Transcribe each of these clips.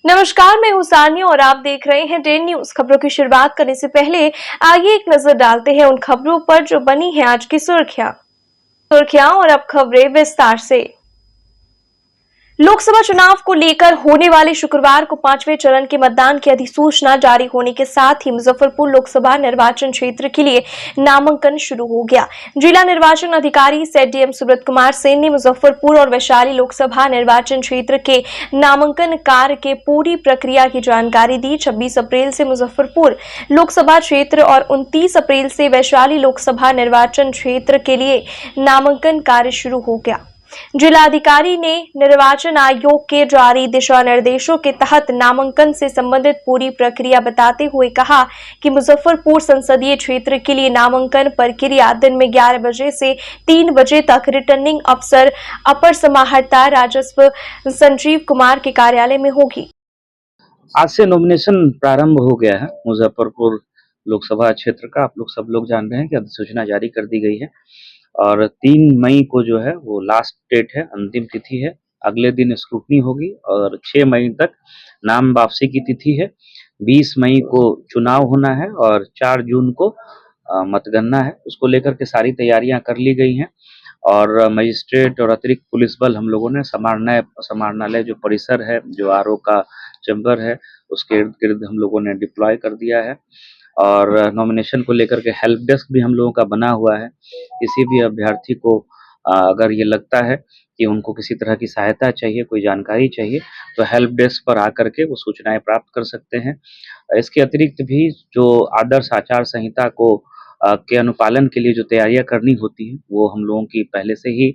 नमस्कार, मैं हूं सानिया और आप देख रहे हैं 10 न्यूज। खबरों की शुरुआत करने से पहले आइए एक नजर डालते हैं उन खबरों पर जो बनी है आज की सुर्खियां और अब खबरें विस्तार से। लोकसभा चुनाव को लेकर होने वाले शुक्रवार को 5वें चरण के मतदान की अधिसूचना जारी होने के साथ ही मुजफ्फरपुर लोकसभा निर्वाचन क्षेत्र के लिए नामांकन शुरू हो गया। जिला निर्वाचन अधिकारी डीएम सुब्रत कुमार सेन ने मुजफ्फरपुर और वैशाली लोकसभा निर्वाचन क्षेत्र के नामांकन कार्य के पूरी प्रक्रिया की जानकारी दी। 26 अप्रैल से मुजफ्फरपुर लोकसभा क्षेत्र और 29 अप्रैल से वैशाली लोकसभा निर्वाचन क्षेत्र के लिए नामांकन कार्य शुरू हो गया। जिलाधिकारी ने निर्वाचन आयोग के जारी दिशा निर्देशों के तहत नामांकन से संबंधित पूरी प्रक्रिया बताते हुए कहा कि मुजफ्फरपुर संसदीय क्षेत्र के लिए नामांकन प्रक्रिया दिन में 11 बजे से 3 बजे तक रिटर्निंग अफसर अपर समाहर्ता राजस्व संजीव कुमार के कार्यालय में होगी। आज से नॉमिनेशन प्रारंभ हो गया है मुजफ्फरपुर लोकसभा क्षेत्र का। आप लोग सब लोग जान रहे हैं कि अधिसूचना जारी कर दी गई है और 3 मई को जो है वो लास्ट डेट है, अंतिम तिथि है। अगले दिन स्क्रूटनी होगी और 6 मई तक नाम वापसी की तिथि है। 20 मई को चुनाव होना है और 4 जून को मतगणना है। उसको लेकर के सारी तैयारियां कर ली गई हैं और मजिस्ट्रेट और अतिरिक्त पुलिस बल हम लोगों ने समाहरणालय जो परिसर है, जो आरओ का चैम्बर है, उसके इर्द गिर्द हम लोगों ने डिप्लॉय कर दिया है और नॉमिनेशन को लेकर के हेल्प डेस्क भी हम लोगों का बना हुआ है। किसी भी अभ्यर्थी को अगर ये लगता है कि उनको किसी तरह की सहायता चाहिए, कोई जानकारी चाहिए, तो हेल्प डेस्क पर आकर के वो सूचनाएं प्राप्त कर सकते हैं। इसके अतिरिक्त भी जो आदर्श आचार संहिता को के अनुपालन के लिए जो तैयारियां करनी होती हैं, वो हम लोगों की पहले से ही,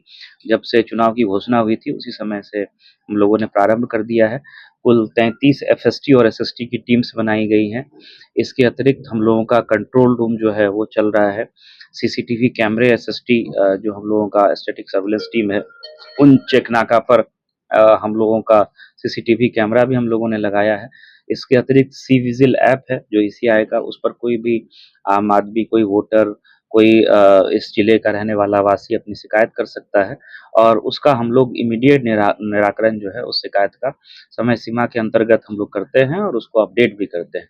जब से चुनाव की घोषणा हुई थी उसी समय से हम लोगों ने प्रारंभ कर दिया है। कुल 33 एफएसटी और एसएसटी की टीम्स बनाई गई हैं। इसके अतिरिक्त हम लोगों का कंट्रोल रूम जो है वो चल रहा है। सीसीटीवी कैमरे एसएसटी जो हम लोगों का स्टैटिक सर्विलेंस टीम है, उन चेक नाका पर हम लोगों का सीसीटीवी कैमरा भी हम लोगों ने लगाया है। इसके अतिरिक्त सी विजिल ऐप है जो ईसीआई का, उस पर कोई भी आम आदमी, कोई वोटर, कोई इस जिले का रहने वाला वासी अपनी शिकायत कर सकता है और उसका हम लोग इमीडिएट निराकरण जो है उस शिकायत का समय सीमा के अंतर्गत हम लोग करते हैं और उसको अपडेट भी करते हैं।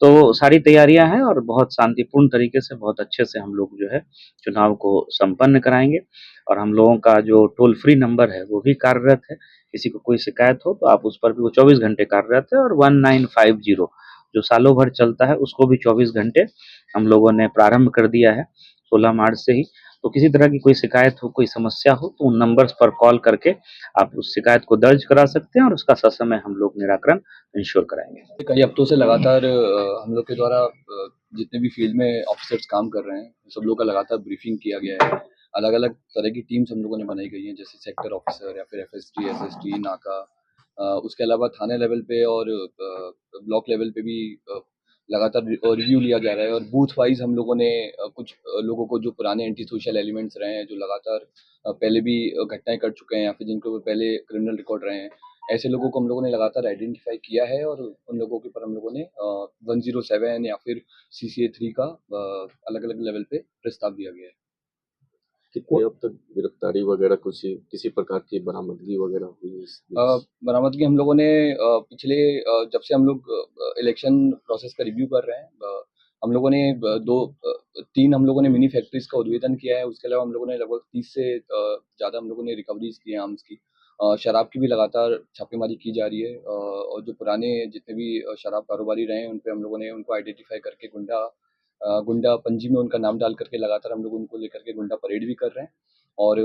तो सारी तैयारियां हैं और बहुत शांतिपूर्ण तरीके से, बहुत अच्छे से हम लोग जो है चुनाव को संपन्न कराएंगे और हम लोगों का जो टोल फ्री नंबर है वो भी कार्यरत है। किसी को कोई शिकायत हो तो आप उस पर भी, वो 24 घंटे कार्यरत है और 1950 जो सालों भर चलता है उसको भी 24 घंटे हम लोगों ने प्रारंभ कर दिया है 16 मार्च से ही। तो किसी तरह की कोई शिकायत हो, कोई समस्या हो तो उन नंबर्स पर कॉल करके आप उस शिकायत को दर्ज करा सकते हैं और उसका ससमय हम लोग निराकरण इंश्योर कराएंगे। कई हफ्तों से लगातार हम लोग के द्वारा जितने भी फील्ड में ऑफिसर्स काम कर रहे हैं सब लोग का लगातार ब्रीफिंग किया गया है। अलग अलग तरह की टीम्स हम लोगों ने बनाई गई हैं, जैसे सेक्टर ऑफिसर या फिर एफएसटी, एसएसटी, नाका। उसके अलावा थाने लेवल पे और ब्लॉक लेवल पे भी लगातार रिव्यू लिया जा रहा है और बूथ वाइज हम लोगों ने कुछ लोगों को जो पुराने एंटी सोशल एलिमेंट्स रहे हैं, जो लगातार पहले भी घटनाएं कर चुके हैं या फिर जिनको पहले क्रिमिनल रिकॉर्ड रहे हैं, ऐसे लोगों को हम लोगों ने लगातार आइडेंटिफाई किया है और उन लोगों के ऊपर हम लोगों ने 107 या फिर CCA 3 का अलग अलग लेवल पे प्रस्ताव दिया गया है। कितनी अब तक गिरफ्तारी वगैरह, कुछ किसी प्रकार की बरामदगी वगैरह हुई? बरामदगी हम लोगों ने पिछले जब से हम लोग इलेक्शन प्रोसेस का रिव्यू कर रहे हैं, हम लोगों ने 3 हम लोगों ने मिनी फैक्ट्रीज का उद्भेदन किया है। उसके अलावा हम लोगों ने लगभग 30 से ज़्यादा हम लोगों ने रिकवरीज की है आर्म्स की। शराब की भी लगातार छापेमारी की जा रही है और जो पुराने जितने भी शराब कारोबारी रहे हैं उन पे हम लोगों ने उनको आइडेंटिफाई करके गुंडा पंजी में उनका नाम डाल करके लगातार हम लोग उनको लेकर के गुंडा परेड भी कर रहे हैं और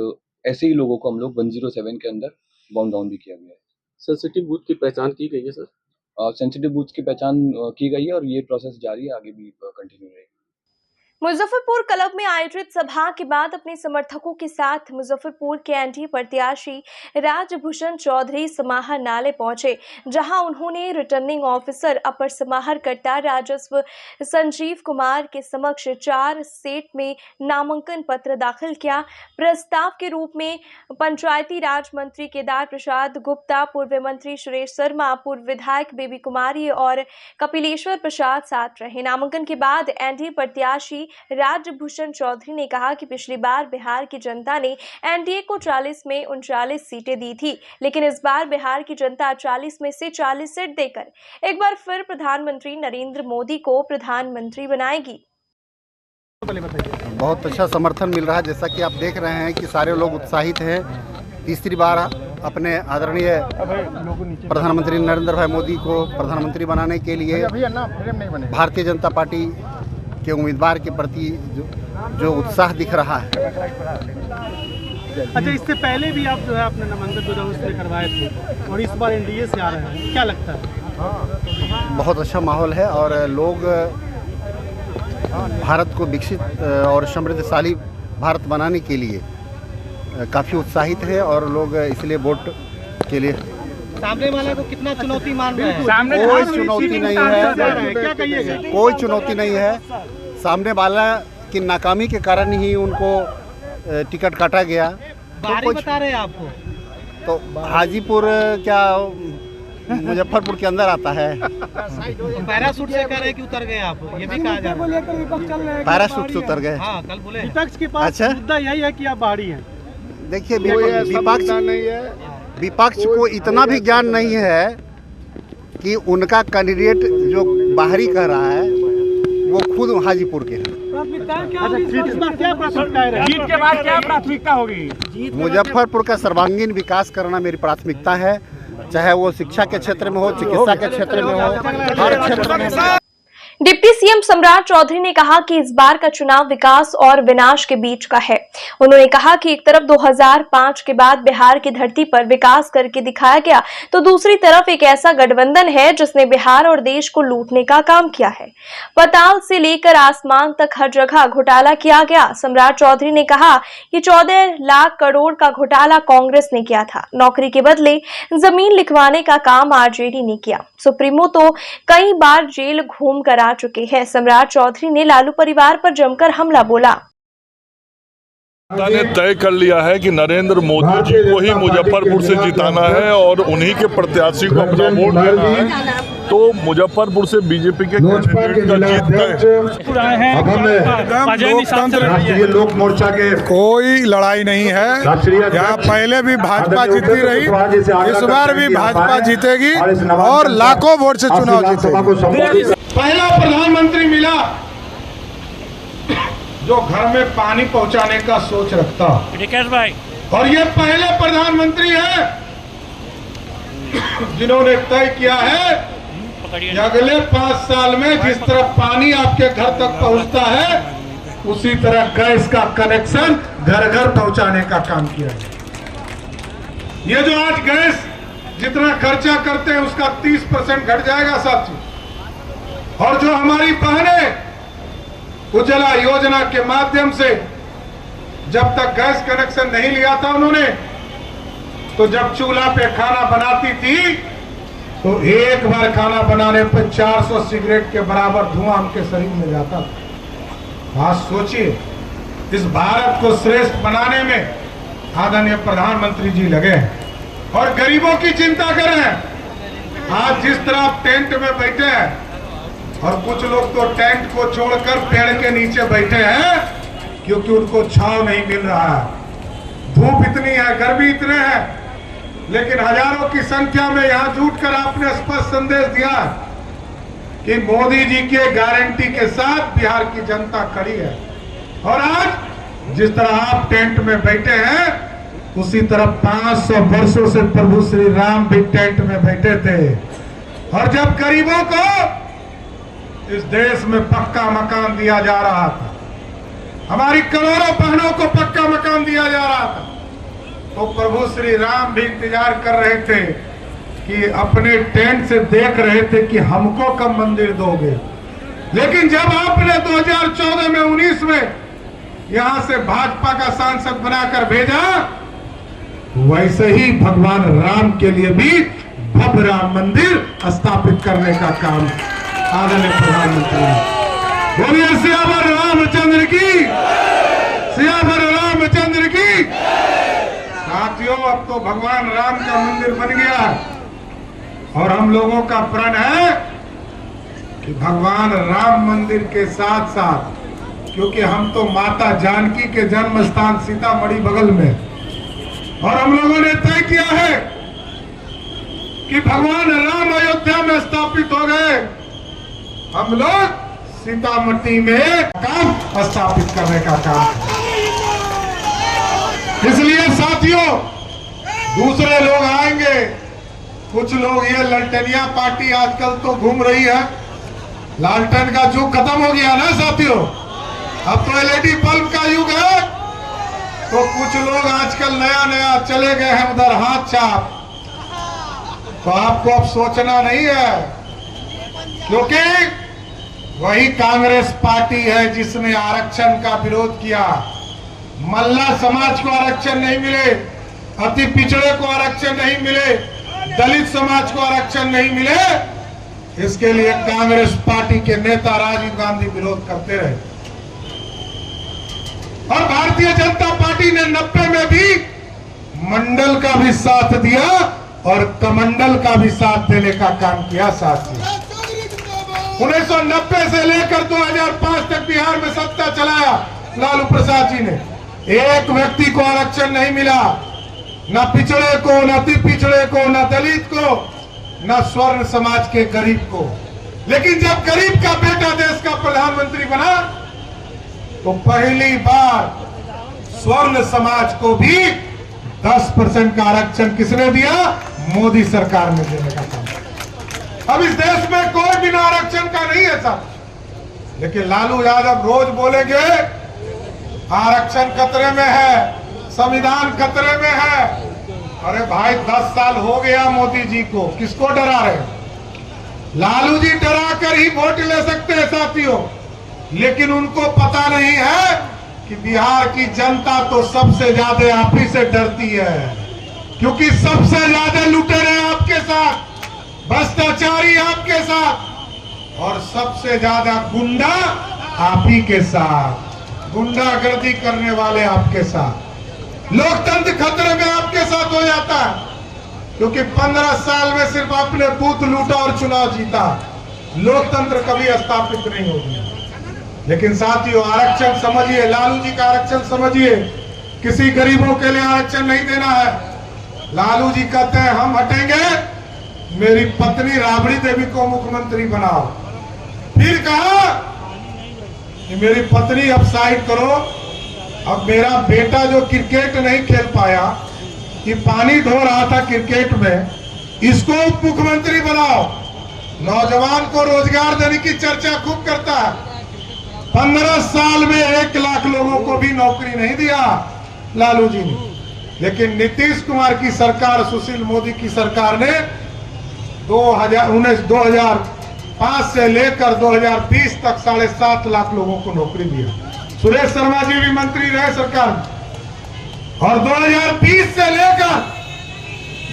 ऐसे ही लोगों को हम लोग 107 के अंदर बाउंड डाउन भी किया गया है। सेंसिटिव बूथ की पहचान की गई है सर? सेंसिटिव बूथ की पहचान की गई है और ये प्रोसेस जारी है, आगे भी कंटिन्यू रहेगी। मुजफ्फरपुर क्लब में आयोजित सभा के बाद अपने समर्थकों के साथ मुजफ्फरपुर के एनडीए प्रत्याशी राजभूषण चौधरी समाहरणालय पहुंचे, जहां उन्होंने रिटर्निंग ऑफिसर अपर समाहर्ता राजस्व संजीव कुमार के समक्ष 4 सेट में नामांकन पत्र दाखिल किया। प्रस्ताव के रूप में पंचायती राज मंत्री केदार प्रसाद गुप्ता, पूर्व मंत्री सुरेश शर्मा, पूर्व विधायक बेबी कुमारी और कपिलेश्वर प्रसाद साथ रहे। नामांकन के बाद एनडीए प्रत्याशी राज्यभूषण चौधरी ने कहा कि पिछली बार बिहार की जनता ने एनडीए को 40 में 39 सीटें दी थी, लेकिन इस बार बिहार की जनता 40 में से 40 सीट देकर एक बार फिर प्रधानमंत्री नरेंद्र मोदी को प्रधानमंत्री बनाएगी। बहुत अच्छा समर्थन मिल रहा है। जैसा कि आप देख रहे हैं कि सारे लोग उत्साहित हैं तीसरी बार अपने आदरणीय प्रधानमंत्री नरेंद्र भाई मोदी को प्रधानमंत्री बनाने के लिए भारतीय जनता पार्टी के उम्मीदवार के प्रति जो उत्साह दिख रहा है। अच्छा, इससे पहले भी आप जो है अपने नामांकन जो उससे करवाए थे और इस बार एनडीए से आ रहे हैं, क्या लगता है? बहुत अच्छा माहौल है और लोग भारत को विकसित और समृद्धशाली भारत बनाने के लिए काफ़ी उत्साहित है और लोग इसलिए वोट के लिए। सामने वाले को कितना चुनौती मान रहे हैं? कोई चुनौती नहीं है, क्या कहिएगा? कोई चुनौती नहीं है। सामने वाला की नाकामी के कारण ही उनको टिकट काटा गया। बारी बता रहे हैं आपको? तो हाजीपुर क्या मुजफ्फरपुर के अंदर आता है। पैराशूट से कह रहे हैं कि उतर गए आप, ये भी कहा जा रहा है। पैराशूट से उतर गए। हाँ, कल बोले विपक्ष के पास अच्छा? मुद्दा यही है कि आप बाहरी हैं। देखिए, विपक्ष को इतना भी ज्ञान नहीं है कि उनका कैंडिडेट जो बाहरी कह रहा है वो खुद हाजीपुर के हैं। जीत के बाद क्या प्राथमिकता होगी? मुजफ्फरपुर का सर्वांगीण विकास करना मेरी प्राथमिकता है, चाहे वो शिक्षा के क्षेत्र में हो, चिकित्सा के क्षेत्र में हो, हर क्षेत्र में। डिप्टी सीएम सम्राट चौधरी ने कहा कि इस बार का चुनाव विकास और विनाश के बीच का है। उन्होंने कहा कि एक तरफ 2005 के बाद बिहार की धरती पर विकास करके दिखाया गया, तो दूसरी तरफ एक ऐसा गठबंधन है जिसने बिहार और देश को लूटने का काम किया है। पाताल से लेकर आसमान तक हर जगह घोटाला किया गया। सम्राट चौधरी ने कहा कि 14 लाख करोड़ का घोटाला कांग्रेस ने किया था। नौकरी के बदले जमीन लिखवाने का काम आरजेडी ने किया। सुप्रीमो तो कई बार जेल घूम कर आ चुके हैं। सम्राट चौधरी ने लालू परिवार पर जमकर हमला बोला। ने तय कर लिया है कि नरेंद्र मोदी जी को ही मुजफ्फरपुर से जिताना है और उन्हीं के प्रत्याशी को अपना वोट देना है। तो मुजफ्फरपुर से बीजेपी के कैंडिडेट का जीत राष्ट्रीय लोक मोर्चा के कोई लड़ाई नहीं है। यहाँ पहले भी भाजपा जीतती रही, इस बार भी भाजपा जीतेगी और लाखों वोट से चुनाव जीतेगी। पहला प्रधानमंत्री मिला जो घर में पानी पहुंचाने का सोच रखता भाई, और ये पहले प्रधानमंत्री हैं जिन्होंने तय किया है कि अगले 5 साल में जिस तरह पानी आपके घर तक पहुंचता है उसी तरह गैस का कनेक्शन घर घर पहुंचाने का काम किया है। ये जो आज गैस जितना खर्चा करते हैं उसका 30% घट जाएगा साथियों। और जो हमारी बहनें उज्ज्वला योजना के माध्यम से जब तक गैस कनेक्शन नहीं लिया था उन्होंने, तो जब चूल्हा पे खाना बनाती थी तो एक बार खाना बनाने पर 400 सिगरेट के बराबर धुआं उनके शरीर में जाता था। आज सोचिए, इस भारत को श्रेष्ठ बनाने में आदरणीय प्रधानमंत्री जी लगे हैं और गरीबों की चिंता कर रहे हैं। आज जिस तरह आप टेंट में बैठे हैं और कुछ लोग तो टेंट को छोड़कर पेड़ के नीचे बैठे हैं क्योंकि उनको छांव नहीं मिल रहा है। धूप इतनी है, गर्मी इतने है, लेकिन हजारों की संख्या में यहाँ जुटकर आपने स्पष्ट संदेश दिया कि मोदी जी के गारंटी के साथ बिहार की जनता खड़ी है। और आज जिस तरह आप टेंट में बैठे हैं उसी तरह 500 वर्षों से प्रभु श्री राम भी टेंट में बैठे थे। और जब गरीबों को इस देश में पक्का मकान दिया जा रहा था, हमारी करोड़ों बहनों को पक्का मकान दिया जा रहा था, तो प्रभु श्री राम भी इंतजार कर रहे थे कि अपने टेंट से देख रहे थे कि हमको कब मंदिर दोगे। लेकिन जब आपने 2014 में 19 में यहां से भाजपा का सांसद बनाकर भेजा, वैसे ही भगवान राम के लिए भी भव्य राम मंदिर स्थापित करने का काम आदरणीय प्रधानमंत्री। बोलिए सियावर रामचंद्र की, सियावर रामचंद्र की। साथियों, अब तो भगवान राम का मंदिर बन गया और हम लोगों का प्रण है कि भगवान राम मंदिर के साथ साथ क्योंकि हम तो माता जानकी के जन्म स्थान सीतामढ़ी बगल में, और हम लोगों ने तय किया है कि भगवान राम अयोध्या में स्थापित हो गए, हम लोग सीतामढ़ी में काम स्थापित करने का काम। इसलिए साथियों, दूसरे लोग आएंगे, कुछ लोग, ये ललटनिया पार्टी आजकल तो घूम रही है, लालटेन का युग खत्म हो गया ना साथियों, अब तो एलईडी बल्ब का युग है। तो कुछ लोग आजकल नया नया चले गए हैं उधर हाथ छाप, तो आपको अब सोचना नहीं है, क्योंकि वही कांग्रेस पार्टी है जिसने आरक्षण का विरोध किया। मल्ला समाज को आरक्षण नहीं मिले, अति पिछड़े को आरक्षण नहीं मिले, दलित समाज को आरक्षण नहीं मिले, इसके लिए कांग्रेस पार्टी के नेता राजीव गांधी विरोध करते रहे। और भारतीय जनता पार्टी ने 90 में भी मंडल का भी साथ दिया और कमंडल का भी साथ देने का काम किया। साथियों, 1990 से लेकर 2005 तक बिहार में सत्ता चलाया लालू प्रसाद जी ने, एक व्यक्ति को आरक्षण नहीं मिला, न पिछड़े को, न अति पिछड़े को, न दलित को, न स्वर्ण समाज के गरीब को। लेकिन जब गरीब का बेटा देश का प्रधानमंत्री बना तो पहली बार स्वर्ण समाज को भी 10% का आरक्षण किसने दिया? मोदी सरकार ने देने का काम। अब इस देश में कोई बिना आरक्षण का नहीं है साहब, लेकिन लालू यादव रोज बोलेंगे आरक्षण खतरे में है, संविधान खतरे में है। अरे भाई 10 साल हो गया मोदी जी को, किसको डरा रहे? लालू जी डरा कर ही वोट ले सकते हैं साथियों, लेकिन उनको पता नहीं है कि बिहार की जनता तो सबसे ज्यादा आप ही से डरती है, क्योंकि सबसे ज्यादा लुटेरे आपके साथ, भ्रष्टाचारी आपके साथ, और सबसे ज्यादा गुंडा आप ही के साथ, गुंडागर्दी करने वाले आपके साथ। लोकतंत्र खतरे में आपके साथ हो जाता है, क्योंकि 15 साल में सिर्फ आपने बूथ लूटा और चुनाव जीता, लोकतंत्र कभी स्थापित नहीं होगी। लेकिन साथियों, आरक्षण समझिए, लालू जी का आरक्षण समझिए, किसी गरीबों के लिए आरक्षण नहीं देना है। लालू जी कहते हैं हम हटेंगे, मेरी पत्नी राबड़ी देवी को मुख्यमंत्री बनाओ। फिर कहा कि मेरी पत्नी अब साइड करो, अब मेरा बेटा जो क्रिकेट नहीं खेल पाया, कि पानी धो रहा था क्रिकेट में, इसको उप मुख्यमंत्री बनाओ। नौजवान को रोजगार देने की चर्चा खूब करता है। 15 साल में 1 लाख लोगों को भी नौकरी नहीं दिया लालू जी ने, लेकिन नीतीश कुमार की सरकार, सुशील मोदी की सरकार ने 2005 से लेकर 2020 तक 7.5 लाख लोगों को नौकरी दिया। सुरेश शर्मा जी भी मंत्री रहे सरकार में, और 2020 से लेकर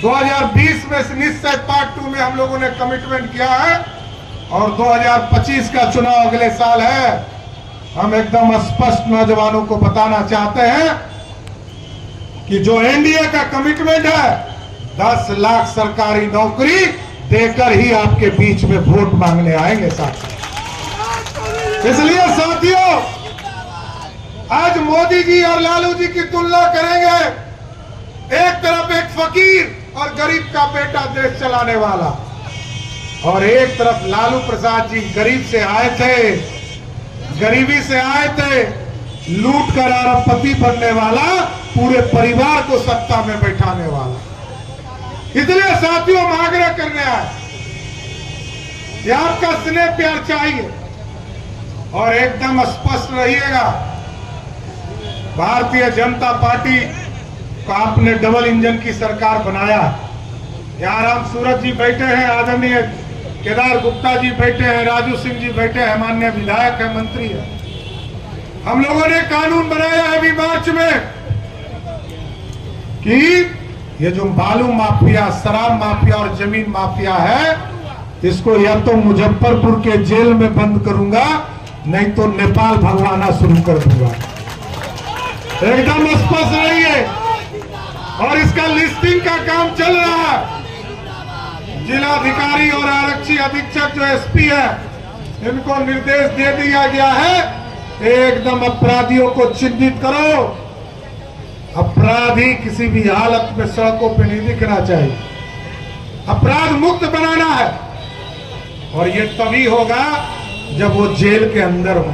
2020 में निश्चय पार्ट 2 में हम लोगों ने कमिटमेंट किया है, और 2025 का चुनाव अगले साल है। हम एकदम स्पष्ट नौजवानों को बताना चाहते हैं कि जो एनडीए का कमिटमेंट है, 10 लाख सरकारी नौकरी देकर ही आपके बीच में वोट मांगने आएंगे साथियों। इसलिए साथियों, आज मोदी जी और लालू जी की तुलना करेंगे, एक तरफ एक फकीर और गरीब का बेटा देश चलाने वाला, और एक तरफ लालू प्रसाद जी गरीब से आए थे, गरीबी से आए थे, लूट कर अरबपति बनने वाला, पूरे परिवार को सत्ता में बैठाने वाला। इसलिए साथियों, हम आग्रह करने आए कि आपका स्नेह प्यार चाहिए, और एकदम स्पष्ट रहिएगा, भारतीय जनता पार्टी को आपने डबल इंजन की सरकार बनाया। यहाँ राम सूरत जी बैठे हैं, आदरणीय केदार गुप्ता जी बैठे हैं, राजू सिंह जी बैठे हैं, माननीय विधायक है, मंत्री है। हम लोगों ने कानून बनाया है अभी मार्च में कि ये जो बालू माफिया, शराब माफिया और जमीन माफिया है, इसको या तो मुजफ्फरपुर के जेल में बंद करूंगा, नहीं तो नेपाल भगवाना शुरू कर दूंगा। एकदम स्पष्ट रहिए। और इसका लिस्टिंग का काम चल रहा है। जिलाधिकारी और आरक्षी अधीक्षक जो एसपी है, इनको निर्देश दे दिया गया है एकदम अपराधियों को चिन्हित करो। अपराधी किसी भी हालत में सड़कों पे नहीं दिखना चाहिए, अपराध मुक्त बनाना है। और ये तभी होगा जब वो जेल के अंदर हो।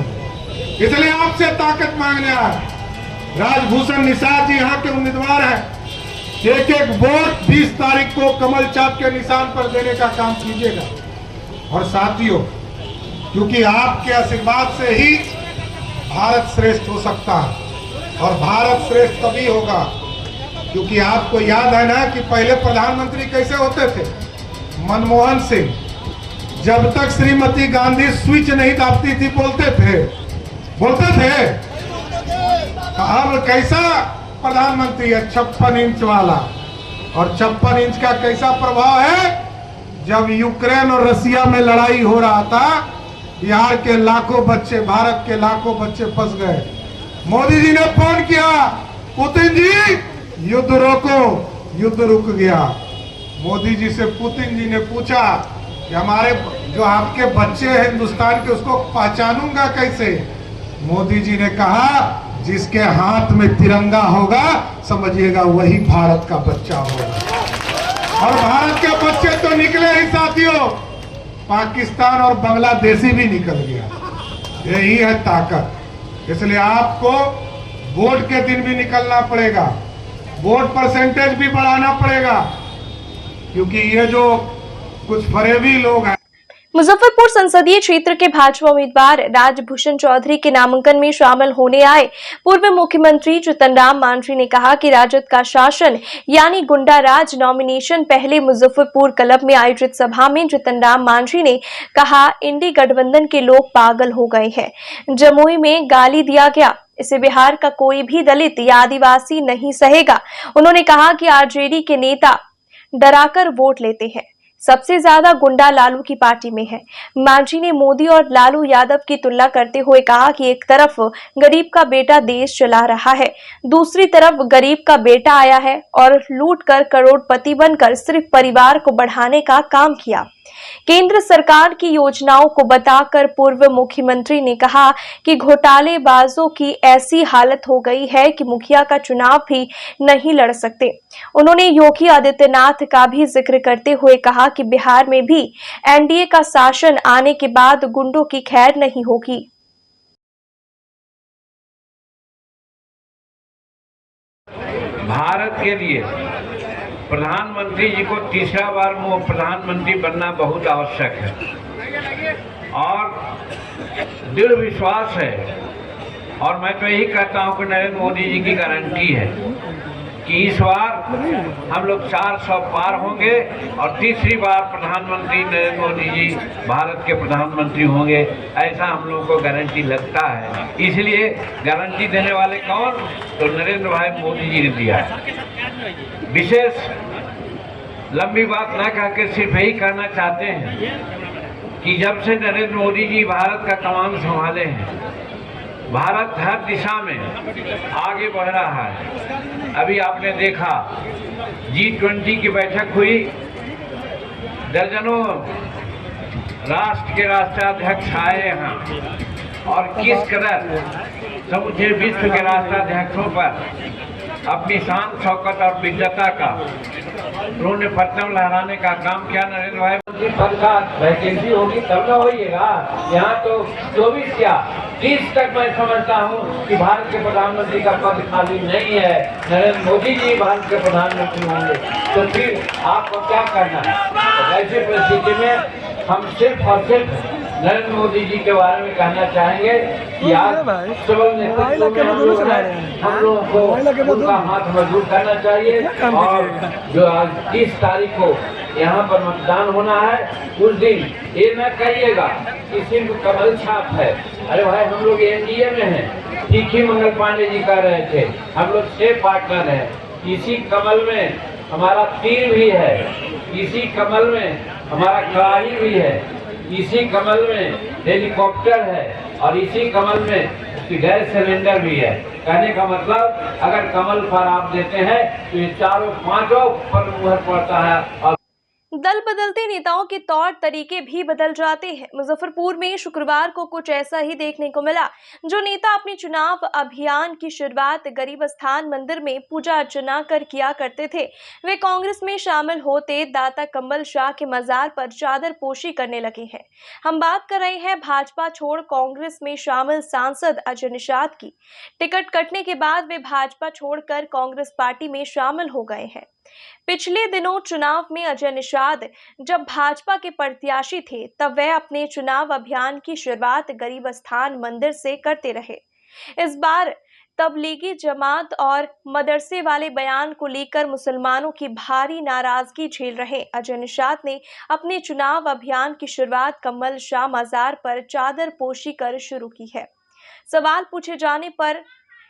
इसलिए आपसे ताकत मांगने आए। राजभूषण निषाद जी यहाँ के उम्मीदवार हैं। एक एक वोट 20 तारीख को कमल चाप के निशान पर देने का काम कीजिएगा। और साथियों, क्योंकि आपके आशीर्वाद से ही भारत श्रेष्ठ हो सकता है, और भारत श्रेष्ठ तभी होगा क्योंकि आपको याद है ना कि पहले प्रधानमंत्री कैसे होते थे? मनमोहन सिंह। जब तक श्रीमती गांधी स्विच नहीं दाबती थी बोलते थे। अब कैसा प्रधानमंत्री है? 56 इंच वाला। और 56 इंच का कैसा प्रभाव है? जब यूक्रेन और रसिया में लड़ाई हो रहा था, बिहार के लाखों बच्चे, भारत के लाखों बच्चे फंस गए। मोदी जी ने फोन किया, पुतिन जी युद्ध रोको, युद्ध रुक गया। मोदी जी से पुतिन जी ने पूछा कि हमारे जो आपके बच्चे हैं हिंदुस्तान के, उसको पहचानूंगा कैसे? मोदी जी ने कहा, जिसके हाथ में तिरंगा होगा समझिएगा वही भारत का बच्चा होगा। और भारत के बच्चे तो निकले ही साथियों, पाकिस्तान और बांग्लादेशी भी निकल गया। यही है ताकत। इसलिए आपको वोट के दिन भी निकलना पड़ेगा, वोट परसेंटेज भी बढ़ाना पड़ेगा, क्योंकि ये जो कुछ फरेबी लोग हैं। मुजफ्फरपुर संसदीय क्षेत्र के भाजपा उम्मीदवार राजभूषण चौधरी के नामांकन में शामिल होने आए पूर्व मुख्यमंत्री जीतनराम मांझी ने कहा कि राजद का शासन यानी गुंडा राज। नॉमिनेशन पहले मुजफ्फरपुर क्लब में आयोजित सभा में जीतनराम मांझी ने कहा, इंडी गठबंधन के लोग पागल हो गए हैं। जमुई में गाली दिया गया, इसे बिहार का कोई भी दलित या आदिवासी नहीं सहेगा। उन्होंने कहा कि आरजेडी के नेता डराकर वोट लेते हैं, सबसे ज्यादा गुंडा लालू की पार्टी में है। मांझी ने मोदी और लालू यादव की तुलना करते हुए कहा कि एक तरफ गरीब का बेटा देश चला रहा है, दूसरी तरफ गरीब का बेटा आया है और लूट कर करोड़पति बनकर सिर्फ परिवार को बढ़ाने का काम किया। केंद्र सरकार की योजनाओं को बताकर पूर्व मुख्यमंत्री ने कहा कि घोटालेबाजों की ऐसी हालत हो गई है कि मुखिया का चुनाव भी नहीं लड़ सकते। उन्होंने योगी आदित्यनाथ का भी जिक्र करते हुए कहा कि बिहार में भी एनडीए का शासन आने के बाद गुंडों की खैर नहीं होगी। भारत के लिए प्रधानमंत्री जी को तीसरा बार प्रधानमंत्री बनना बहुत आवश्यक है और दृढ़ विश्वास है। और मैं तो यही कहता हूं कि नरेंद्र मोदी जी की गारंटी है कि इस बार हम लोग 400 पार होंगे और तीसरी बार प्रधानमंत्री नरेंद्र मोदी जी भारत के प्रधानमंत्री होंगे, ऐसा हम लोगों को गारंटी लगता है। इसलिए गारंटी देने वाले कौन? तो नरेंद्र भाई मोदी जी ने दिया है। विशेष लंबी बात न कहकर सिर्फ यही कहना चाहते हैं कि जब से नरेंद्र मोदी जी भारत का कमान संभाले हैं, भारत हर दिशा में आगे बढ़ रहा है। अभी आपने देखा G20 की बैठक हुई, दर्जनों राष्ट्र के राष्ट्राध्यक्ष आए यहाँ और किस कदर समूचे विश्व के राष्ट्राध्यक्षों पर अपनी शान शौकत और विद्वता का उन्होंने परचम लहराने का काम किया। नरेंद्र भाई पद का वैकेंसी होगी तब ना होइएगा। यहाँ तो 24 या 30 तक मैं समझता हूँ कि भारत के प्रधानमंत्री का पद खाली नहीं है। नरेंद्र मोदी जी भारत के प्रधानमंत्री होंगे तो फिर आपको क्या करना है? तो ऐसी परिस्थिति में हम सिर्फ और सिर्फ नरेंद्र मोदी जी के बारे में कहना चाहेंगे कि आज सबल नेतृत्व में हम लोगों को उनका हाथ मजबूत करना चाहिए। और जो आज 30 तारीख को यहाँ पर मतदान होना है, उस दिन ये न कहिएगा कि सिर्फ कमल छाप है। अरे भाई, हम लोग एनडीए में हैं। तीखी मंगल पांडे जी कह रहे थे हम लोग 6 पार्टनर हैं। इसी कमल में हमारा तीर भी है, इसी कमल में हमारा कड़ाही भी है, इसी कमल में हेलीकॉप्टर है और इसी कमल में गैस सिलेंडर भी है। कहने का मतलब अगर कमल पर आप देते हैं तो ये चारों पांचों पर मुहर पड़ता है। और दल बदलते नेताओं के तौर तरीके भी बदल जाते हैं। मुजफ्फरपुर में शुक्रवार को कुछ ऐसा ही देखने को मिला। जो नेता अपने चुनाव अभियान की शुरुआत गरीब स्थान मंदिर में पूजा अर्चना कर किया करते थे, वे कांग्रेस में शामिल होते दाता कमल शाह के मजार पर चादर पोशी करने लगे हैं। हम बात कर रहे हैं भाजपा छोड़ कांग्रेस में शामिल सांसद अजय निषाद की। टिकट कटने के बाद वे भाजपा छोड़कर कांग्रेस पार्टी में शामिल हो गए हैं। पिछले दिनों चुनाव में अजय निषाद जब भाजपा के प्रत्याशी थे, तब वह अपने चुनाव अभियान की शुरुआत गरीब स्थान मंदिर से करते रहे। इस बार तबलीगी जमात और मदरसे वाले बयान को लेकर मुसलमानों की भारी नाराजगी झेल रहे अजय निषाद ने अपने चुनाव अभियान की शुरुआत कमल शाह मजार पर चादर पोशी कर शुरू की है। सवाल पूछे जाने पर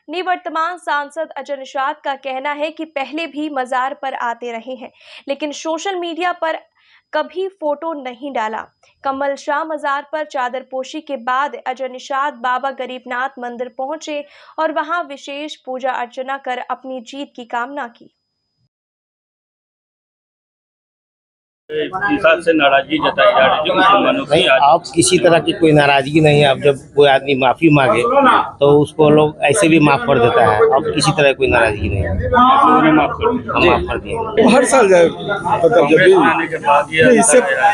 निवर्तमान सांसद अजय निषाद का कहना है कि पहले भी मजार पर आते रहे हैं, लेकिन सोशल मीडिया पर कभी फोटो नहीं डाला। कमल शाह मजार पर चादरपोशी के बाद अजय निषाद बाबा गरीबनाथ मंदिर पहुंचे और वहां विशेष पूजा अर्चना कर अपनी जीत की कामना की। से नाराजगी जताई जा रही है मुसलमानों की। अब किसी तरह की कोई नाराजगी नहीं है। अब जब कोई आदमी माफी मांगे तो उसको लोग ऐसे भी माफ कर देता है। अब किसी तरह कोई नाराजगी नहीं है, हम माफ कर दिए। हर साल मतलब जब भी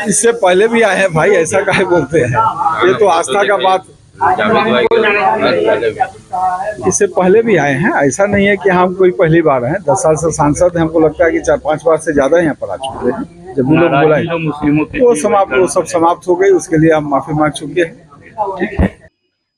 इससे पहले भी आए हैं भाई, ऐसा काहे बोलते हैं, ये तो आस्था का बात। इससे पहले भी आए हैं, ऐसा नहीं है कि हम कोई पहली बार हैं। 10 साल से सांसद हैं, हमको लगता है कि 4-5 बार से ज्यादा यहाँ पर आ चुके हैं। जब भी लोग बोला वो सब समाप्त हो गई, उसके लिए हम माफी मांग चुके हैं।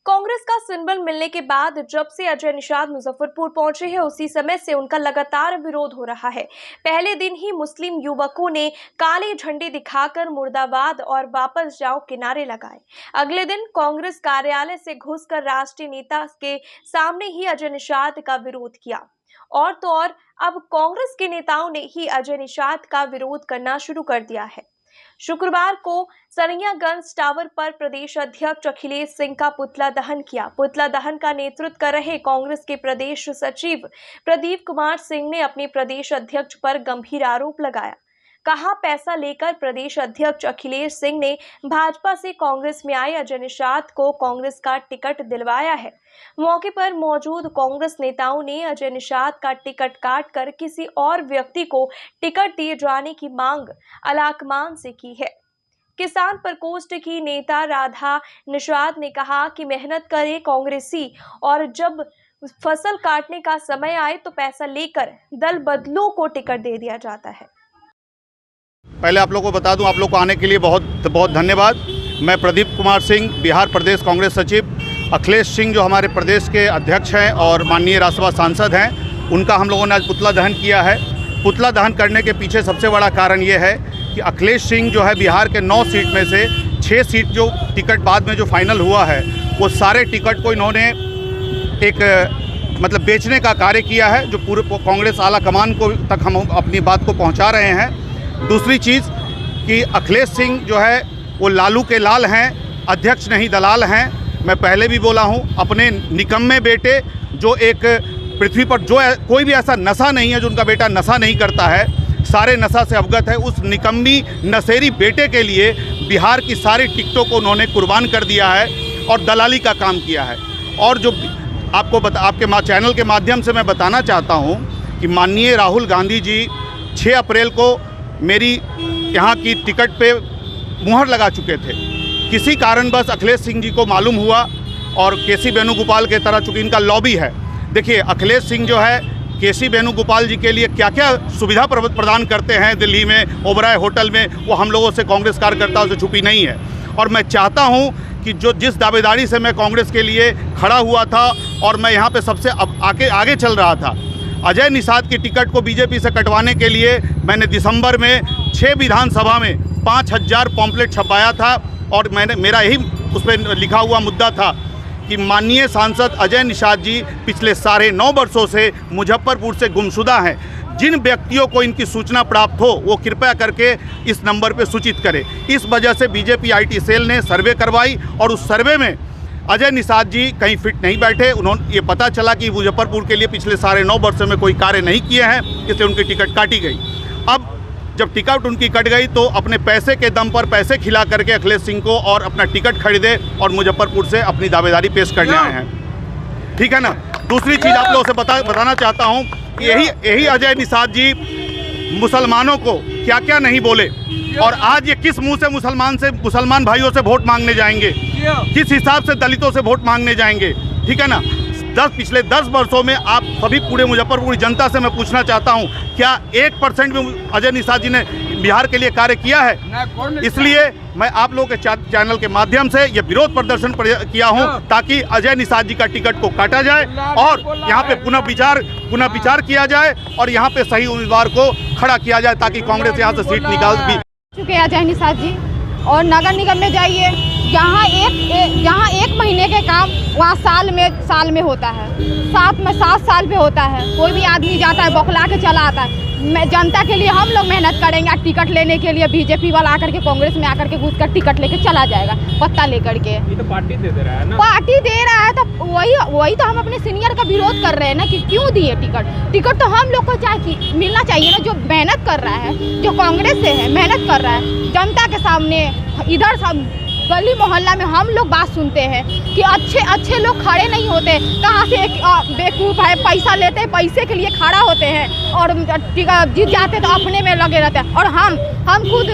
कांग्रेस का सिंबल मिलने के बाद जब से अजय निषाद मुजफ्फरपुर पहुंचे हैं, उसी समय से उनका लगातार विरोध हो रहा है। पहले दिन ही मुस्लिम युवकों ने काले झंडे दिखाकर मुर्दाबाद और वापस जाओ के नारे लगाए। अगले दिन कांग्रेस कार्यालय से घुसकर राष्ट्रीय नेता के सामने ही अजय निषाद का विरोध किया। और तो और अब कांग्रेस के नेताओं ने ही अजय निषाद का विरोध करना शुरू कर दिया है। शुक्रवार को सरियागंज टावर पर प्रदेश अध्यक्ष अखिलेश सिंह का पुतला दहन किया। पुतला दहन का नेतृत्व कर रहे कांग्रेस के प्रदेश सचिव प्रदीप कुमार सिंह ने अपने प्रदेश अध्यक्ष पर गंभीर आरोप लगाया। कहा, पैसा लेकर प्रदेश अध्यक्ष अखिलेश सिंह ने भाजपा से कांग्रेस में आए अजय निषाद को कांग्रेस का टिकट दिलवाया है। मौके पर मौजूद कांग्रेस नेताओं ने अजय निषाद का टिकट काटकर किसी और व्यक्ति को टिकट दिए जाने की मांग अलाकमान से की है। किसान प्रकोष्ठ की नेता राधा निषाद ने कहा कि मेहनत करे कांग्रेसी, और जब फसल काटने का समय आए तो पैसा लेकर दल बदलू को टिकट दे दिया जाता है। पहले आप लोगों को बता दूं, आप लोग को आने के लिए बहुत बहुत धन्यवाद। मैं प्रदीप कुमार सिंह, बिहार प्रदेश कांग्रेस सचिव। अखिलेश सिंह जो हमारे प्रदेश के अध्यक्ष हैं और माननीय राज्यसभा सांसद हैं, उनका हम लोगों ने आज पुतला दहन किया है। पुतला दहन करने के पीछे सबसे बड़ा कारण ये है कि अखिलेश सिंह जो है बिहार के 9 सीट में से 6 सीट जो टिकट बाद में जो फाइनल हुआ है, वो सारे टिकट को इन्होंने एक मतलब बेचने का कार्य किया है, जो पूरे कांग्रेस आला कमान को तक हम अपनी बात को पहुँचा रहे हैं। दूसरी चीज़ कि अखिलेश सिंह जो है वो लालू के लाल हैं, अध्यक्ष नहीं दलाल हैं। मैं पहले भी बोला हूँ, अपने निकम्मे बेटे जो एक पृथ्वी पर जो कोई भी ऐसा नशा नहीं है जो उनका बेटा नशा नहीं करता है, सारे नशा से अवगत है, उस निकम्मी नशेरी बेटे के लिए बिहार की सारी टिकटों को उन्होंने कुर्बान कर दिया है और दलाली का काम किया है। और जो आपके चैनल के माध्यम से मैं बताना चाहता हूँ कि माननीय राहुल गांधी जी 6 अप्रैल को मेरी यहाँ की टिकट पे मुहर लगा चुके थे। किसी कारणवश अखिलेश सिंह जी को मालूम हुआ, और केसी वेणुगोपाल के तरह चूँकि इनका लॉबी है। देखिए, अखिलेश सिंह जो है केसी वेणुगोपाल जी के लिए क्या क्या सुविधा प्रदान करते हैं दिल्ली में ओबराय होटल में, वो हम लोगों से कांग्रेस कार्यकर्ताओं से छुपी नहीं है। और मैं चाहता हूँ कि जिस दावेदारी से मैं कांग्रेस के लिए खड़ा हुआ था और मैं यहाँ पे सबसे आगे चल रहा था, अजय निषाद की टिकट को बीजेपी से कटवाने के लिए मैंने दिसंबर में 6 विधानसभा में 5000 पॉम्पलेट छपवाया था। और मेरा यही उस पर लिखा हुआ मुद्दा था कि माननीय सांसद अजय निषाद जी पिछले 9.5 वर्षों से मुजफ्फरपुर से गुमशुदा हैं। जिन व्यक्तियों को इनकी सूचना प्राप्त हो वो कृपया करके इस नंबर पर सूचित करें। इस वजह से बीजेपी IT सेल ने सर्वे करवाई, और उस सर्वे में अजय निषाद जी कहीं फिट नहीं बैठे। उन्होंने ये पता चला कि मुजफ्फरपुर के लिए पिछले 9.5 वर्षों में कोई कार्य नहीं किए हैं, इसलिए उनकी टिकट काटी गई। अब जब टिकट उनकी कट गई तो अपने पैसे के दम पर पैसे खिला करके अखिलेश सिंह को और अपना टिकट खरीदे और मुजफ्फरपुर से अपनी दावेदारी पेश करने आए हैं। ठीक है ना। दूसरी चीज़ आप लोगों से बताना चाहता हूँ कि यही अजय निषाद जी मुसलमानों को क्या क्या नहीं बोले, और आज ये किस मुंह से मुसलमान भाइयों से वोट मांगने जाएंगे, किस हिसाब से दलितों से वोट मांगने जाएंगे। ठीक है ना। पिछले 10 वर्षों में आप सभी पूरे मुजफ्फरपुर जनता से मैं पूछना चाहता हूं, क्या 1% भी अजय निषाद जी ने बिहार के लिए कार्य किया है? इसलिए मैं आप लोगों के चैनल के माध्यम से ये विरोध प्रदर्शन किया हूं ताकि अजय निषाद जी का टिकट को काटा जाए और यहाँ पे पुनः विचार किया जाए और यहाँ पे सही उम्मीदवार को खड़ा किया जाए ताकि कांग्रेस यहाँ से सीट निकाल भी चुके अजय निषाद जी। और नगर निगम में जाइए, जहाँ एक महीने के काम वहाँ साल में होता है, 7 साल पे होता है। कोई भी आदमी जाता है बौखला के चला आता है। मैं जनता के लिए हम लोग मेहनत करेंगे। टिकट लेने के लिए बीजेपी वाला आकर के कांग्रेस में आकर के घुस कर टिकट लेके चला जाएगा पत्ता लेकर के। ये तो पार्टी दे रहा है ना। पार्टी दे रहा है तो वही तो हम अपने सीनियर का विरोध कर रहे हैं ना कि क्यों दिए टिकट तो हम लोग को मिलना चाहिए ना। जो मेहनत कर रहा है, जो कांग्रेस से है, मेहनत कर रहा है जनता के सामने, इधर गली मोहल्ला में हम लोग बात सुनते हैं कि अच्छे लोग खड़े नहीं होते। कहाँ से एक बेवकूफ़ है, पैसा लेते हैं, पैसे के लिए खड़ा होते हैं और जीत जाते तो अपने में लगे रहते हैं। और हम खुद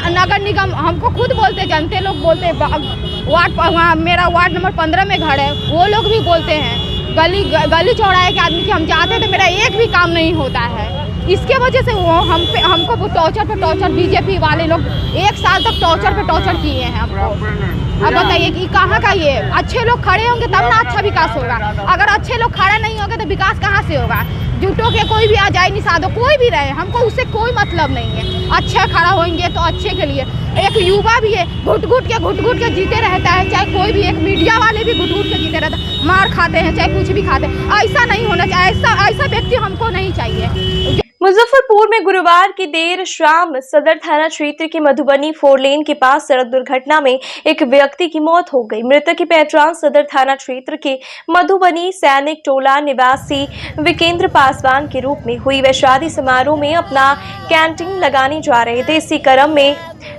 नगर निगम हमको खुद बोलते, जनते लोग बोलते, वहाँ मेरा वार्ड नंबर 15 में घर है, वो लोग भी बोलते हैं गली चौराहे के आदमी कि हम जाते हैं तो मेरा एक भी काम नहीं होता है। इसके वजह से वो हमको टॉर्चर पे टॉर्चर, बीजेपी वाले लोग 1 साल तक टॉर्चर पे टॉर्चर किए हैं हमको। अब बताइए कि कहाँ का ये अच्छे लोग खड़े होंगे तब ना अच्छा विकास होगा। अगर अच्छे लोग खड़ा नहीं होंगे तो विकास कहाँ से होगा। झूठों के कोई भी अजय निषाद हो, कोई भी रहे, हमको उससे कोई मतलब नहीं है। अच्छे खड़ा होंगे तो अच्छे के लिए। एक युवा भी है, घुट घुट के जीते रहता है, चाहे कोई भी, एक मीडिया वाले भी घुट के जीते रहता है, मार खाते हैं, चाहे कुछ भी खाते हैं। ऐसा नहीं होना चाहिए, ऐसा व्यक्ति हमको नहीं चाहिए। मुजफ्फरपुर में गुरुवार की देर शाम सदर थाना क्षेत्र के मधुबनी 4 लेन के पास सड़क दुर्घटना में एक व्यक्ति की मौत हो गई। मृतक की पहचान सदर थाना क्षेत्र के मधुबनी सैनिक टोला निवासी विकेंद्र पासवान के रूप में हुई। वे शादी समारोह में अपना कैंटीन लगाने जा रहे थे। इसी क्रम में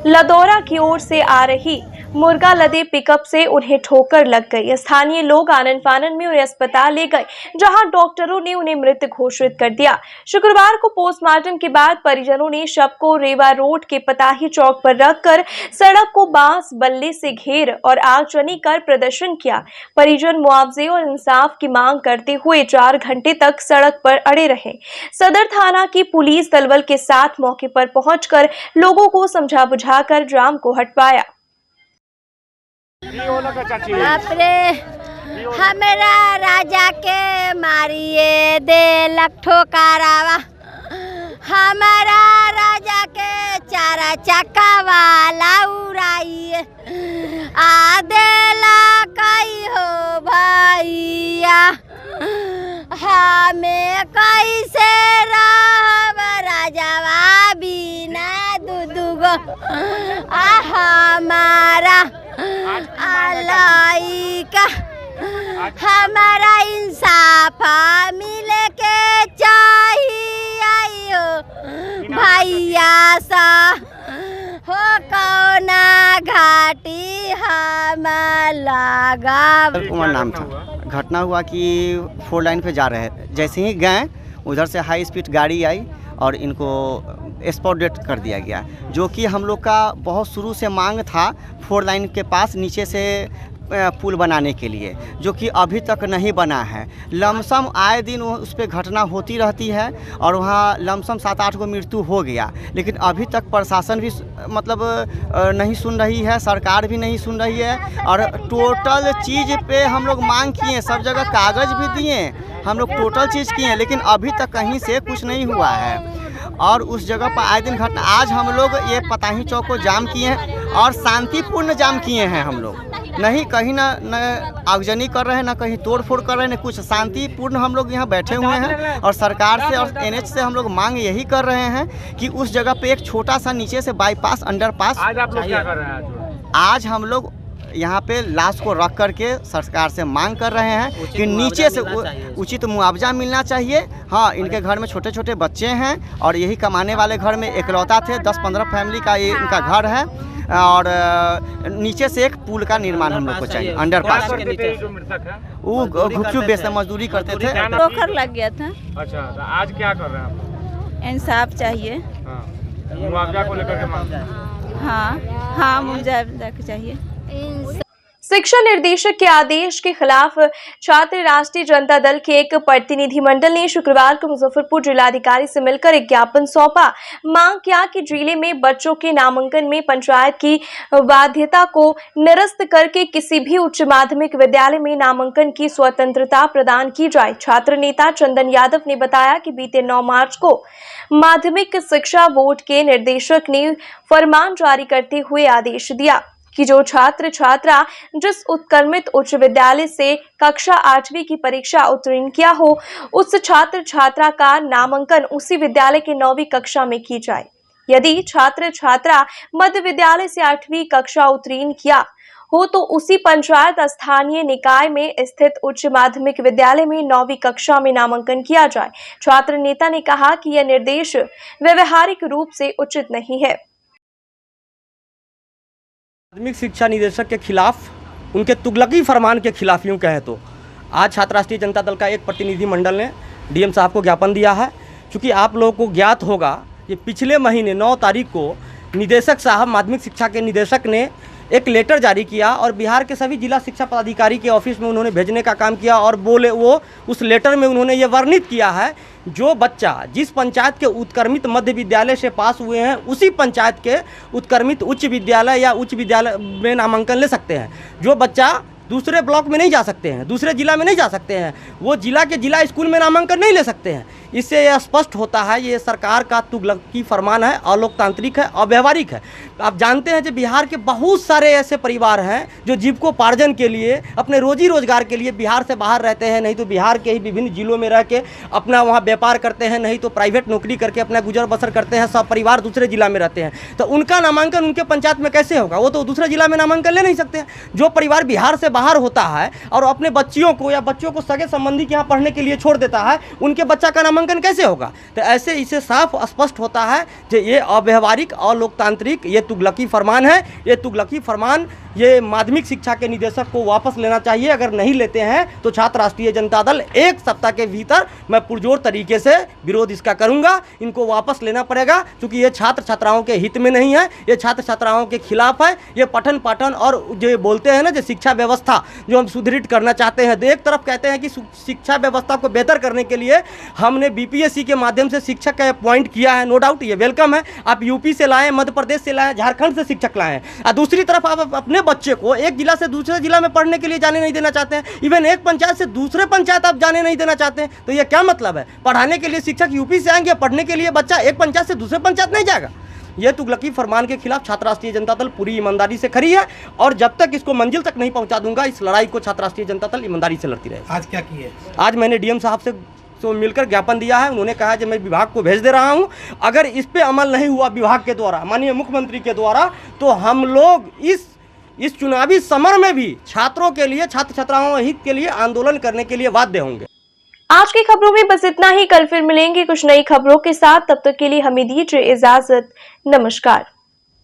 लदौरा की ओर से आ रही मुर्गा लदे पिकअप से उन्हें ठोकर लग गई। स्थानीय लोग आनन फानन में उन्हें अस्पताल ले गए, जहां डॉक्टरों ने उन्हें मृत घोषित कर दिया। शुक्रवार को पोस्टमार्टम के बाद परिजनों ने शव को रेवा रोड के पताही चौक पर रखकर सड़क को बांस बल्ले से घेर और आगजनी कर प्रदर्शन किया। परिजन मुआवजे और इंसाफ की मांग करते हुए 4 घंटे तक सड़क पर अड़े रहे। सदर थाना की पुलिस दलबल के साथ मौके पर पहुंचकर लोगों को समझा बुझाकर जाम को हटवाया। हमारा राजा के मारिए दे लखो कारावा, हमारा राजा के 4 चक्का वाला उड़ाइए आदेला कई हो भैया, हमें कैसे रहब राजावा बिना दुदुगो हमारा अलाइका, हमारा इंसाफ मिले के चाहिए भैया सा हो कौना घाटी हम लगा। कुमार नाम था। घटना हुआ कि 4 लाइन पे जा रहे थे, जैसे ही गए उधर से हाई स्पीड गाड़ी आई और इनको स्पॉट डेट कर दिया गया, जो कि हम लोग का बहुत शुरू से मांग था 4 लाइन के पास नीचे से पुल बनाने के लिए, जो कि अभी तक नहीं बना है। लमसम आए दिन उस पर घटना होती रहती है और वहाँ लमसम 7-8 को मृत्यु हो गया, लेकिन अभी तक प्रशासन भी मतलब नहीं सुन रही है, सरकार भी नहीं सुन रही है। और टोटल चीज़ पे हम लोग मांग किए, सब जगह कागज़ भी दिए, हम लोग टोटल चीज़ किए, लेकिन अभी तक कहीं से कुछ नहीं हुआ है। और उस जगह पर आए दिन घटना, आज हम लोग ये पताही चौक को जाम किए हैं और शांतिपूर्ण जाम किए हैं। हम लोग नहीं कहीं न आगजनी कर रहे हैं, ना कहीं तोड़ फोड़ कर रहे हैं, ना कुछ, शांतिपूर्ण हम लोग यहाँ बैठे हुए हैं। और सरकार से और NH से हम लोग मांग यही कर रहे हैं कि उस जगह पे एक छोटा सा नीचे से बाईपास अंडरपास। आज आप लोग क्या कर रहे हैं? आज हम लोग यहाँ पे लाश को रख करके सरकार से मांग कर रहे हैं कि नीचे से उचित मुआवजा मिलना चाहिए। हाँ, इनके घर में छोटे छोटे बच्चे हैं और यही कमाने वाले घर में एकलौता थे। 10-15 फैमिली का ये इनका घर है और नीचे से एक पुल का निर्माण हम लोग को चाहिए, अंडरपास। वो गुपचुप बेचते मजदूरी करते थे, ठोकर लग गया था। अच्छा, तो आज क्या कर रहे हैं आप? इंसाफ चाहिए। मुआवजा को लेकर के मांग? हाँ, मुआवजा चाहिए। शिक्षा निर्देशक के आदेश के खिलाफ छात्र राष्ट्रीय जनता दल के एक प्रतिनिधिमंडल ने शुक्रवार को मुजफ्फरपुर जिलाधिकारी से मिलकर एक ज्ञापन सौंपा। मांग किया कि जिले में बच्चों के नामांकन में पंचायत की बाध्यता को निरस्त करके किसी भी उच्च माध्यमिक विद्यालय में नामांकन की स्वतंत्रता प्रदान की जाए। छात्र नेता चंदन यादव ने बताया कि बीते 9 मार्च को माध्यमिक शिक्षा बोर्ड के निर्देशक ने फरमान जारी करते हुए आदेश दिया कि जो छात्र छात्रा जिस उत्क्रमित उच्च विद्यालय से कक्षा 8वीं की परीक्षा उत्तीर्ण किया हो, उस छात्र छात्रा का नामांकन उसी विद्यालय के 9वीं कक्षा में की जाए। यदि छात्र छात्रा मध्य विद्यालय से 8वीं कक्षा उत्तीर्ण किया हो तो उसी पंचायत स्थानीय निकाय में स्थित उच्च माध्यमिक विद्यालय में 9वीं कक्षा में नामांकन किया जाए। छात्र नेता ने कहा कि यह निर्देश व्यवहारिक रूप से उचित नहीं है। माध्यमिक शिक्षा निदेशक के खिलाफ, उनके तुगलकी फरमान के खिलाफ यूँ कहें तो आज छात्र राष्ट्रीय जनता दल का एक प्रतिनिधिमंडल ने डीएम साहब को ज्ञापन दिया है। क्योंकि आप लोगों को ज्ञात होगा कि पिछले महीने 9 तारीख को निदेशक साहब, माध्यमिक शिक्षा के निदेशक ने एक लेटर जारी किया और बिहार के सभी जिला शिक्षा पदाधिकारी के ऑफिस में उन्होंने भेजने का काम किया और बोले वो उस लेटर में उन्होंने ये वर्णित किया है जो बच्चा जिस पंचायत के उत्क्रमित मध्य विद्यालय से पास हुए हैं उसी पंचायत के उत्क्रमित उच्च विद्यालय या उच्च विद्यालय में नामांकन ले सकते हैं। जो बच्चा दूसरे ब्लॉक में नहीं जा सकते हैं, दूसरे जिला में नहीं जा सकते हैं, वो जिला के जिला स्कूल में नामांकन नहीं ले सकते हैं। इससे यह स्पष्ट होता है ये सरकार का तुगलकी फरमान है, अलोकतांत्रिक है, अव्यवहारिक है। आप जानते हैं कि बिहार के बहुत सारे ऐसे परिवार हैं जो जीविकोपार्जन के लिए, अपने रोजी रोजगार के लिए बिहार से बाहर रहते हैं, नहीं तो बिहार के ही विभिन्न जिलों में रह के अपना वहाँ व्यापार करते हैं, नहीं तो प्राइवेट नौकरी करके अपना गुजर बसर करते हैं। सब परिवार दूसरे जिला में रहते हैं, तो उनका नामांकन उनके पंचायत में कैसे होगा? वो तो दूसरे जिला में नामांकन ले नहीं सकते हैं। जो परिवार बिहार से बाहर होता है और अपने बच्चियों को या बच्चों को सगे संबंधी के यहाँ पढ़ने के लिए छोड़ देता है, उनके बच्चा का नामांकन कैसे होगा? तो ऐसे इसे साफ स्पष्ट होता है कि ये अव्यवहारिक, अलोकतांत्रिक, ये तुगलकी फरमान है। ये तुगलकी फरमान ये माध्यमिक शिक्षा के निदेशक को वापस लेना चाहिए। अगर नहीं लेते हैं तो छात्र राष्ट्रीय जनता दल 1 सप्ताह के भीतर मैं पुरजोर तरीके से विरोध इसका करूंगा। इनको वापस लेना पड़ेगा क्योंकि ये छात्र छात्राओं के हित में नहीं है, ये छात्र छात्राओं के खिलाफ है। ये पठन पाठन और जो बोलते हैं ना जो शिक्षा व्यवस्था जो हम सुदृढ़ करना चाहते हैं, तो एक तरफ कहते हैं कि शिक्षा व्यवस्था को बेहतर करने के लिए हमने बीपीएससी के माध्यम से शिक्षक का अपॉइंट किया है। नो डाउट ये वेलकम है। आप यूपी से लाएं, मध्य प्रदेश से लाएं, झारखंड से शिक्षक लाएं, और दूसरी तरफ आप अपने बच्चे को एक जिला से दूसरे जिला में पढ़ने के लिए जाने नहीं देना चाहते हैं। इवन एक पंचायत से दूसरे पंचायत आप जाने नहीं देना चाहते हैं। तो ये क्या मतलब है? पढ़ाने के लिए शिक्षक यूपी से आएंगे, पढ़ने के लिए बच्चा एक पंचायत से दूसरे पंचायत नहीं जाएगा। यह तुगलकी फरमान के खिलाफ छात्र राष्ट्रीय जनता दल पूरी ईमानदारी से खड़ी है और जब तक इसको मंजिल तक नहीं पहुंचा दूंगा, इस लड़ाई को छात्र राष्ट्रीय जनता दल ईमानदारी से लड़ती रहेगी। आज क्या किए? आज मैंने डीएम साहब से तो मिलकर ज्ञापन दिया है। उन्होंने कहा कि मैं विभाग को भेज दे रहा हूं। अगर इस पे अमल नहीं हुआ विभाग के द्वारा, माननीय मुख्यमंत्री के द्वारा, तो हम लोग इस चुनावी समर में भी छात्रों के लिए, छात्र छात्राओं हित के लिए आंदोलन करने के लिए बाध्य होंगे। आज की खबरों में बस इतना ही। कल फिर मिलेंगे कुछ नई खबरों के साथ। तब तक के लिए हमें दीजिए इजाजत। नमस्कार।